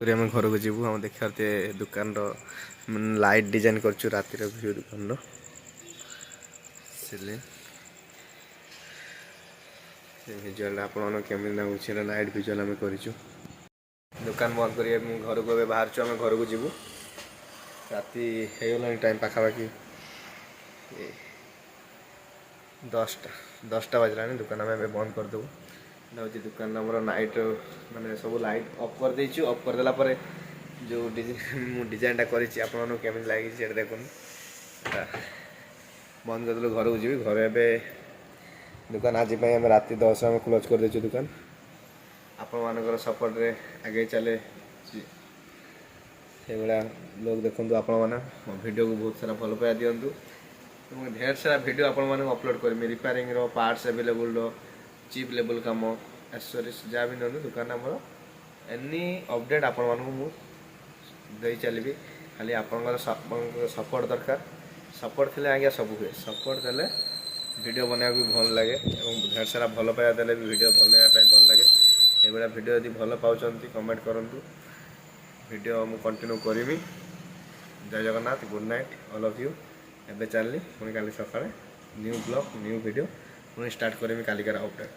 आम घर को जीवु आम देखा दुकान लाइट डिजाइन कर राति व्यू दुकान भिजुआल आपमि लाइट भिजुआल आम कर दुकान बंद कर घर को बाहर आम घर को जीवु राति हो टाइम पाखापाखि 10टा बजला दुकान आम बंद करदेबू हूँ दुकान आमर नाइट माने सब लाइट ऑफ कर देचु ऑफ कर देला परे जो डिजाइनटा करेछि आपन केमि लागी से देखुन बंद कर देलु घर को जीवी घर एबे दुकान आज आम राति 10 में क्लोज कर देचु दुकान आपण मानकर सपोर्ट रे आगे चले से भाया लोग देखु आपण मैंने वीडियो को बहुत सारा भल पाया दिंतु ढेर सारा वीडियो आपण मानक अपलोड करमी रिपेयरिंग रो पार्ट्स अवेलेबल रो चीप लेवल कम एक्सेसरीज जहाँ भी नहीं दुकान आम एनी अपडेट आपण मानक चलि खाली आप सपोर्ट दरकार सपोर्ट थे आज्ञा सब हुए सपोर्ट देले वीडियो बनाया भी भल लगे और ढेर सारा भल पाया देले भी वीडियो बनाइवाई भल लगे ये वीडियो यदि भल पाँच कमेंट करूँ वीडियो मुझे कंटिन्यू करी जय Jagannath good night all of you एबे चलनी पुणी काली सकाଳେ न्यू ब्लॉग न्यू वीडियो पुणी स्टार्ट करें कालिकार अपडेट।